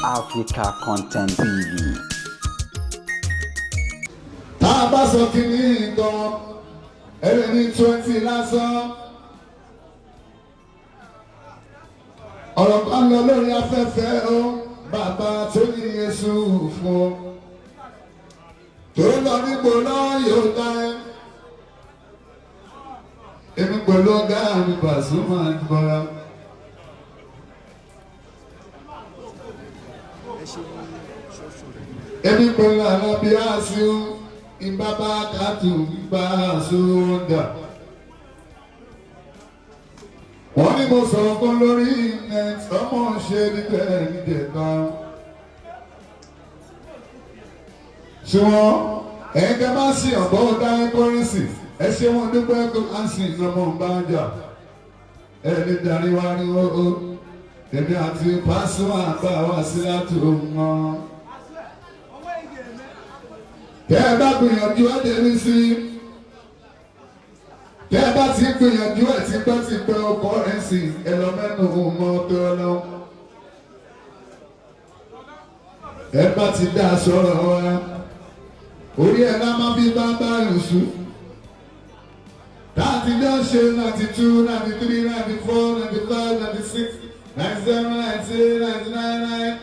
Africa Content TV. Tá a bá sọ kìíní gan, ẹ̀rẹ̀ ní 20 lásán. Ọ̀rọ̀ kan lọ lórí afẹ́fẹ́ o, bàbá tó ní Yésù fún ọ. Tó lọ nípò náà yóò dá ẹ. Èmi pẹ̀lú ọ̀gá mi Pasuma ń bọ̀ra. Èmi pẹ̀lú alábíàsí ìbábá kàtó gbígbà sódà. Wọ́n ní mo sọ̀rọ̀ kan lórí net ọmọ ṣe níbẹ̀ níjẹ̀ta. Ṣùgbọ́n ẹ̀ẹ́dẹ́ bá sí ọ̀bọ̀ dáhùn kọ́rẹ́nsì ẹ ṣe wọn dúpẹ́ kó á sì lọ́mọ bá jà. Ẹ lè darí wá ní o èmi àti Pasuma bá wá sí láti òun. Tẹ́ ẹ bá gbìyànjú ẹ dé ní sí. Tẹ́ ẹ bá ti gbìyànjú ẹ ti pẹ́ ọkọ̀ rẹ̀ sí ẹlọ́mẹ́nu ọmọ tó lọ. Ẹ bá ti dá sọ̀rọ̀ wa, orí ẹ̀ náà máa bí bá lùsù. Láti dá ṣe 92, 93, 94, 95, 96, 97, 98, 99,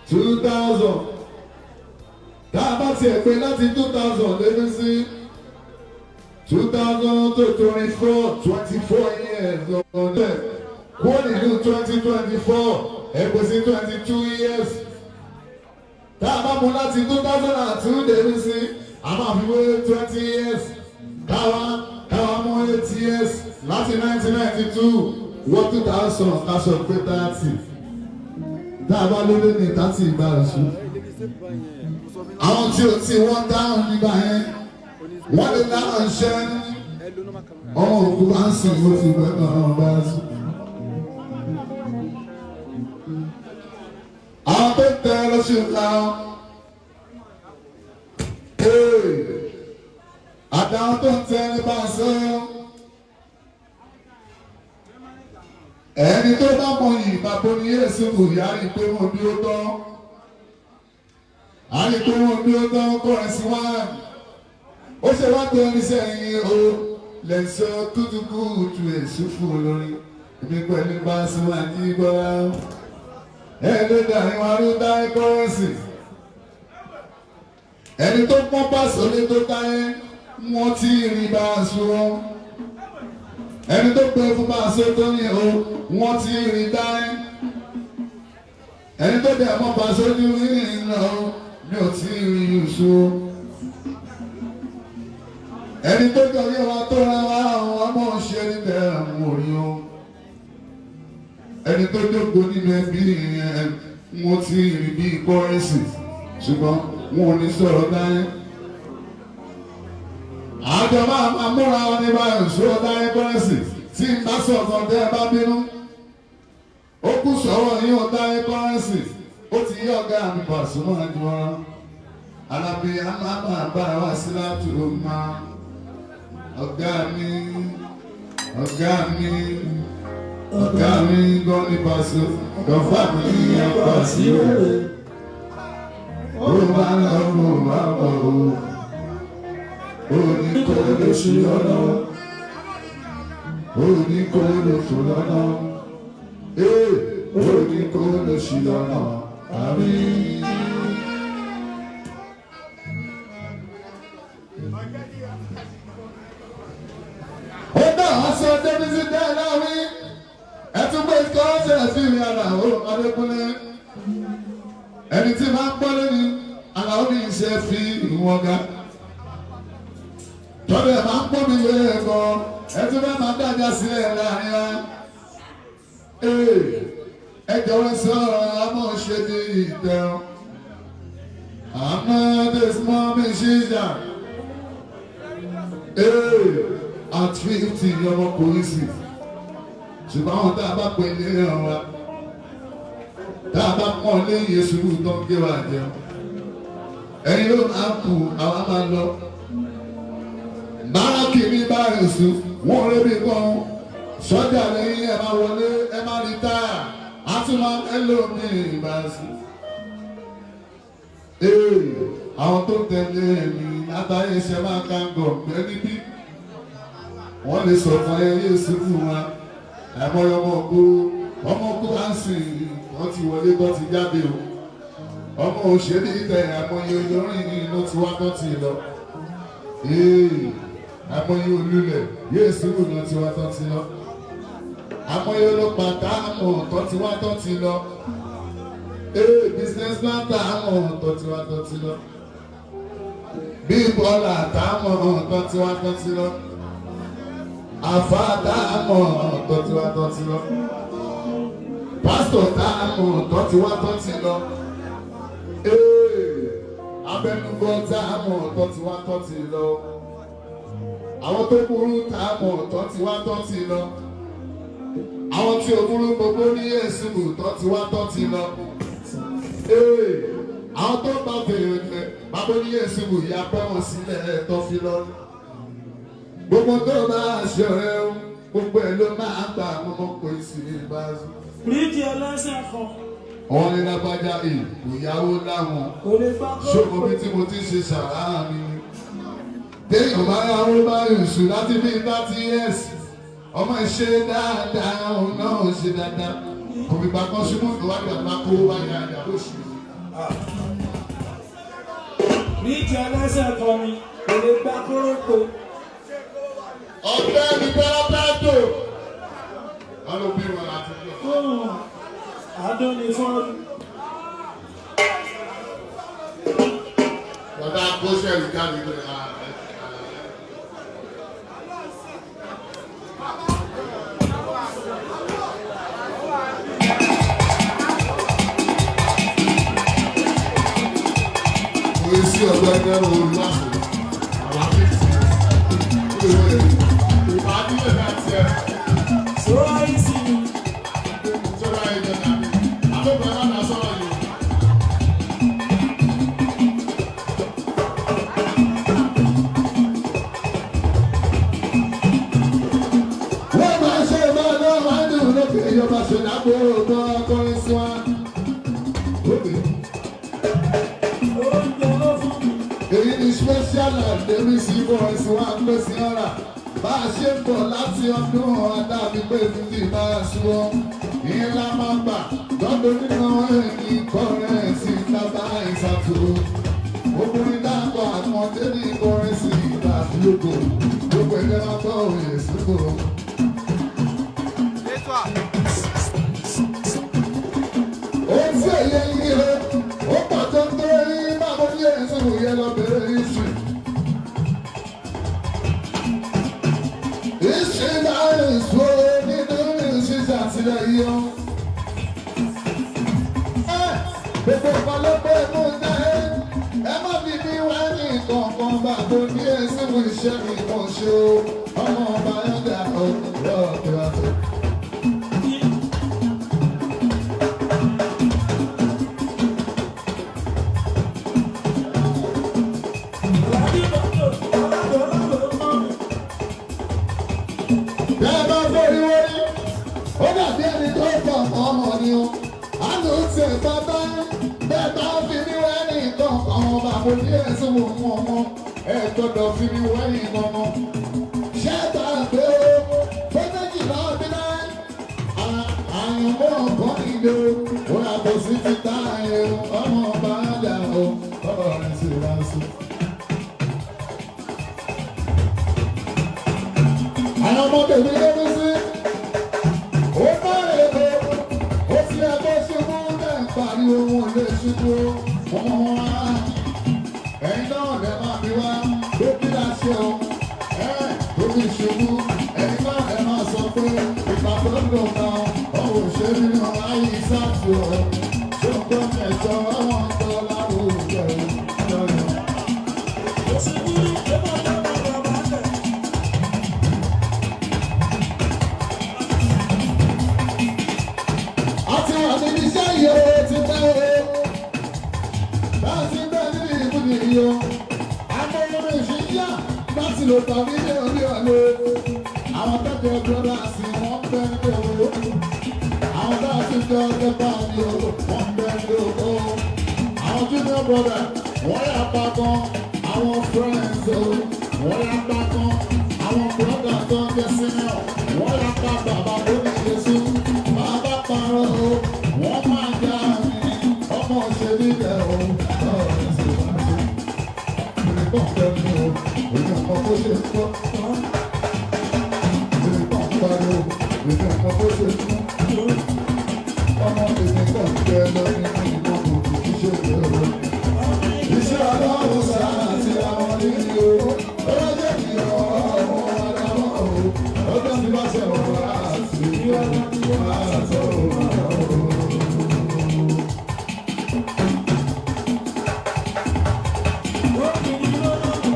2000. Tá a bá tiẹ̀ pé láti 2000 lébi sí 2000 to 24 years ọ̀dọ́ kúrò nínú 2024 ẹgbẹ́ sí 22 years. Tá a bá mú láti 2002 lébi sí a máa fi wé 20 years. Káwa mú 8 years láti 1992 wọ́n 2000 káṣọ pé 30. Tá a bá lóde ní 30 ìgbà ọ̀ṣun. Àwọn tí o ti wọ́n dáhùn nígbà yẹn wọ́n lè dáhùn ṣẹ́ ọmọ òkú bá ń sìn ló fi gbẹ́ náà bá sùn. Àwọn tó tẹ lọ́sùn ká àtàwọn tó ń tẹ ní bá sọ ẹni tó bá mọ yìí bàbá ní Yésù kò yá rí pé wọ́n bí ó tán. Àní tó wọ́n bí ó tán kọrin sí wá. Ó ṣe wá tó ẹni sẹ́yìn o. Lẹ́sọ̀ kútukú tu èṣù fún olórin. Ibi pẹ̀lú bá súnmọ́ àti gbọ́ra. Ẹ ló dàrí wọn ló dá kọ́rẹ́nsì. Ẹni tó pọ́n pàṣọ lé tó táyé, wọ́n ti rí bá a sùn. Ẹni tó pẹ́ fún bá a sọ tó ní o, wọ́n ti rí táyé. Ẹni tó dẹ̀ mọ́ bá a sọ ní ìrìnà o. Mi ò tí ì rí ìṣó. Ẹni tó jọrí wa tó ra wá àwọn ọmọ ṣe níbẹ̀ àwọn orí o. Ẹni tó jókòó nínú ẹbí yẹn wọ́n ti rí bí kọ́rẹ́nsì ṣùgbọ́n wọn ò ní sọ̀rọ̀ dáyé. Àjọ máa múra wọn ní báyìí ṣó dáyé kọ́rẹ́nsì tí n bá sọ̀kan tẹ́ ẹ bá bínú. Ó kù sọ̀rọ̀ yín ó dáyé kọ́rẹ́nsì. Ó ti yí ọ̀gá mi Pasuma ju wọn. Alábí alábà bá wa sí láti ọmọ. Ọ̀gá mi gan ní Paso. Gọ̀fà mi yẹn Pàṣí òwe. Ó máa ń lọ mú bàbá o. Ó ní kó lè ṣí lọ́nà. Ó ní kó lè fò lọ́nà. Ó ní kó lè ṣí lọ́nà. Àmín. Ó dá aṣọ Débísí dáadáa wí. Ẹ tún gbé ìkọ́sẹ̀ sí mi Àlàó Adékúnlé. Ẹni tí máa ń gbọ́ lórí Àlàó ní iṣẹ́ fi ìwọ̀n ga. Tọ́lú ẹ̀ máa ń pọ́ mi lé ẹ̀kọ́. Ẹ tún bẹ́ẹ̀ máa dájà sílẹ̀ láàrin wa. Ẹ jọ̀wọ́ sọ̀rọ̀ àmọ́ ṣe ní ìtẹ̀wọ̀n. Àmọ́ this mommy she's down. At 50 ọmọ polisi. Ṣùgbọ́n àwọn tá a bá pè ní ẹ̀rọ wa. Tá a bá pọ̀ lẹ́yìn èṣù tó ń gé wa jẹ. Ẹyin ló máa kù àwa máa lọ. Báràkì ní báyìí wọ́n rẹ́bí gan. Sọ́jà lẹ́yìn ẹ̀ máa wọlé ẹ̀ máa rí táyà. Àti Pasuma ẹlòmí ìbáṣu. Àwọn tó tẹ̀lé mi látàrí iṣẹ́ máa ká gọ̀ pẹ́ níbí. Wọ́n lè sọ fún ẹyẹ ìsìnkú wa. Ọmọ ọkú bá ń sìn wọ́n ti wọlé tó ti jáde o. Ọmọ òṣèré ìtẹ̀ àmọye olórin inú ti wá tó ti lọ. Àmọye olúlẹ̀ yóò sùúrù náà ti wá tó ti lọ. Àmọye olópa táàmù tó ti wá tó ti lọ. Business man táàmù tó ti wá tó ti lọ. Big baller táàmù tó ti wá tó ti lọ. Àfà táàmù tó ti wá tó ti lọ. Pastor táàmù tó ti wá tó ti lọ. Abẹnugbọ táàmù tó ti wá tó ti lọ. Àwọn tó burú táàmù tó ti wá tó ti lọ. Àwọn tí ò burú gbogbo ní èsùnmù tó ti wá tó ti lọ. Àwọn tó bá bèrè rẹ̀ bàbá ní èsùnmù ìyá pẹ́ wọn sílẹ̀ tó fi lọ. Gbogbo tó bá ṣọ̀rẹ́ o, gbogbo ẹ̀ ló máa gbà gbogbo pé sí ìbáṣu. Bíríìjì ẹlẹ́sẹ̀ kan. Wọ́n ní lágbájá ìyàwó láwọn. Ṣòkò bí tí mo ti ṣe ṣàrá mi. Téèyàn bá yàwó bá yùsù láti bí 30 years. Ọmọ ìṣe dáadáa, òun náà ò ṣe dáadáa. Kò fi gbàgbọ́ ṣubú ìwádìí àgbà kó wá yà yà lóṣù. Bíríìjì ẹlẹ́sẹ̀ kan ni kò lè gbá kórópò. Ọ̀gbẹ́ ni Bẹ́rẹ́bẹ́tò. Wọ́n ló bí wọn láti lọ. Adóni fọ́ọ̀lù. Bọ̀dá Bóṣẹ́lì jáde lórí sí ọ̀gbẹ́ ẹgbẹ́rún olùwàsó àwọn akéèkì ìbádìí ẹ̀dá tiẹ̀. Sọ́ra yìí sí ni. Sọ́ra yìí lẹ́nà mi. Àbẹ̀bẹ̀ wà ná sọ́ra yìí. Wọ́n máa ṣe ìbáná máa ń dùn lókè ìjọba ṣẹlẹ̀ àgbòrò tó akọrin sí wa. Èyí ni special àdébí sí bọ́ọ̀sì wa ń pèsè ọ̀rà. Bá a ṣe ń bọ̀ láti ọdún adábí pé fífi máa ṣúwọ́. Ìyẹn la máa gbà lọ́dún nínú ẹ̀yìn kọ́rẹ́ǹsì tábà ìṣàtúrò. Obìnrin dáàbò àtúntò ní kọ́rẹ́ǹsì ìdàdúgbò. Gbogbo ẹgbẹ́ máa gbọ́ òye sípò. Ó ti ẹ̀yẹ yìí rẹ̀, ó pàtó ń tó rí báwo ní ẹ̀sìn òye lọ bẹ̀rẹ̀ ìṣù. Ìṣe náà ìṣó nínú ìṣiṣẹ́ àtìlẹ́ yìí ó. Gbogbo ọ̀pọ̀ ló pé mú jẹ́ ẹ má fi bí wọ́n ní kọ̀ọ̀kan báwo ní ẹ̀sìn iṣẹ́ mi mọ̀ ṣe o. Ọmọ ọba ẹ̀dá ọ̀rọ̀ ọ̀tọ̀. Ó dàbí ẹni tó pọ̀ ọmọ ni ó. A ló ti ẹ̀gbọ́n bá bẹ́ẹ̀ bá fi ní wẹ́ẹ̀nì kan àwọn bàbá ní ẹ̀sùn mọ̀ fún ọmọ. Ẹ gbọ́dọ̀ fi ní wẹ́ẹ̀nì kankan. Ṣé gbàgbé o? Pé méjìlá ọdún náà. Àyànmọ́ ọ̀kan ìlú. Ó yàtọ̀ sí ti tá ẹ̀ ọmọ ọba dà o. Ọ̀rọ̀ rẹ̀ sì rà sí. Àwọn ọmọ tèmi ló ní sí. Ó bá èdè, ó ti ẹgbẹ́ ṣubú lẹ́ ń pariwo wọn lè ṣubú ọmọ wọn á. Ẹ̀yin náà lẹ máa fi wá ló bí láṣẹ o. Ló fi ṣubú, ẹ̀yin náà lẹ máa sọ pé ìgbà tó ń lò kan, ọ̀hún ṣe nínú ayé ìsáàtì ọ̀. Ṣé o gbọ́ mẹ́jọ ọmọ tó láwùjọ lọ́yọ̀? Ló tọ́ mí ní orí ọ̀lẹ́. Àwọn tẹ́tẹ́ brọ́dá sí wọ́n fẹ́ ní owó. Àwọn tó ṣe jọ nípa ni o wọ́n bẹ́ẹ̀ lóko. Àwọn junior brother wọ́n yà pa gan. Àwọn friends o wọ́n yà pa gan. Àwọn brother tó ń jẹ́ senior wọ́n yà pa bàbá lórí Jésù. Bàbá parọ́ o wọ́n máa já mi. Ọmọ òṣèlú bẹ̀ o. Ìrìbọn bẹ̀ mi o. Èmi ọmọ bó ṣe ń kọ́. Ìrìbọn pariwo. Èmi ọmọ bó ṣe ń kọ́. Ọmọ èmi kàn jẹ́ lọ́ní ìbọn kò kì í ṣe ìrẹ̀wò. Iṣẹ́ aláwọ̀ sáà ti àwọn nílé o. Ọlọ́ jẹ́ kí ọmọ adámọ́ o. Ọjọ́ ti bá ṣe ọ̀rọ̀ àti àtọ̀ o.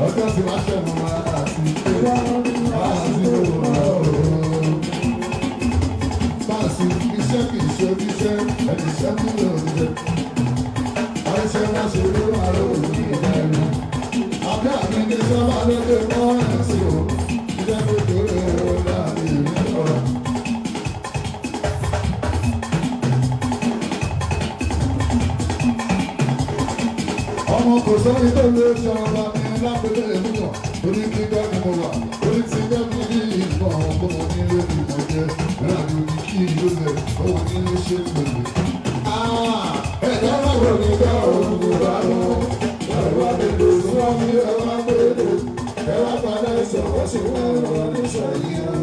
Ọjọ́ ti bá ṣe ọ̀rọ̀ àti Báàsì iṣẹ́ kì í ṣe oníṣẹ́, ẹni iṣẹ́ kí ló ń jẹ. Àìṣe wọn ṣe ló wà lórí ìdáná. Àbẹ́ àmì ní sábà lóde mọ́ ẹ̀sìn o. Iṣẹ́ tó kéré o láàrin ìlú ọ̀rọ̀. Ọmọ kò sóri tó lè ṣọba mi lápẹ́lẹ́ ènìyàn. Orí kíkọ́ ni mo wà, orí ti jẹ́ mi ní ìgbọ̀n ọkọ̀ mo nílé ìmọ̀ jẹ́. Láàrin omi kí ìlú lẹ̀, òun nílé ṣe pèlè. Ẹ̀dá máa wọ̀ ní ìgbà òun kò bá lọ. Ẹ̀wá gbèdè sún mi, ẹ̀wá gbèdè. Ẹ̀wá padà ìṣọ̀wọ́ sí ẹ̀rọ níṣẹ̀yìn.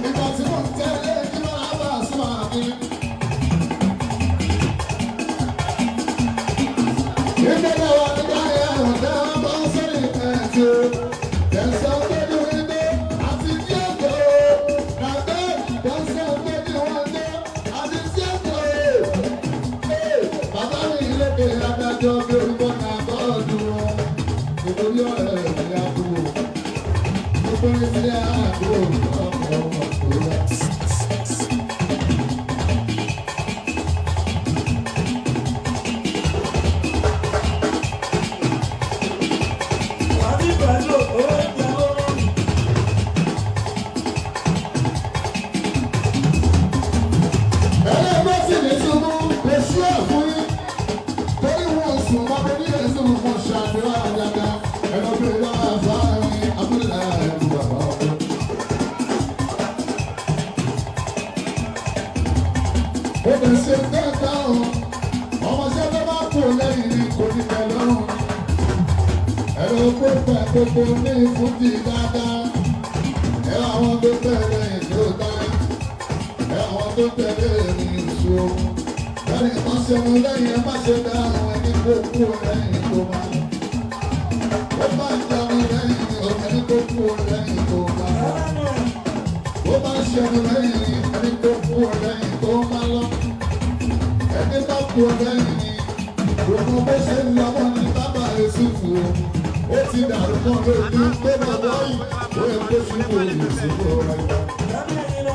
Ìgbà tí mo ń tẹ́lẹ̀ kí máa bá a sún àmì. Ìgbẹ́lẹ̀ wa ní báyìí àwọn ọ̀dọ́ bá ń sẹ́yìn ẹ̀jẹ̀. Tẹ̀sán gbẹ́dọ̀ ilé àti tí ó gbọ́. Nàgbẹ́ tẹ̀sán gbẹ́dọ̀ wọn lé àti tí ó gbọ́. Bàbá mi lédè adájọ́ bí orúkọ náà bọ́ọ̀dù wọn. Nítorí ọ̀rẹ́ mi àbúrò. Nítorí tí àbúrò ọmọ ọmọ tó rẹ̀. Gbogbo ní ìfúnjì dáadáa, ẹ àwọn tó tẹ̀lé ìjó dáa, ẹ àwọn tó tẹ̀lé ìṣó. Ẹni kan ṣe mú lẹ́yìn ẹ má ṣe dá àwọn ẹni tó kú lẹ́yìn tó máa. Ó bá ń jẹun lẹ́yìn ẹni tó kú lẹ́yìn tó máa. Ó bá ń ṣẹun lẹ́yìn ẹni tó kú lẹ́yìn tó máa lọ. Ẹni bá kú lẹ́yìn gbogbo bó ṣe ń lọ́wọ́ ní bàbá èsì fún o. Ó ti dàrú kan lójú pé bàbá yìí ó yẹ kó ṣubú ìṣòro rẹ̀.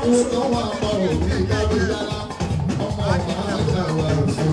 Ó tọ́ wà pa òbí kábíyá ọmọ ọmọ àjà wà lóṣù.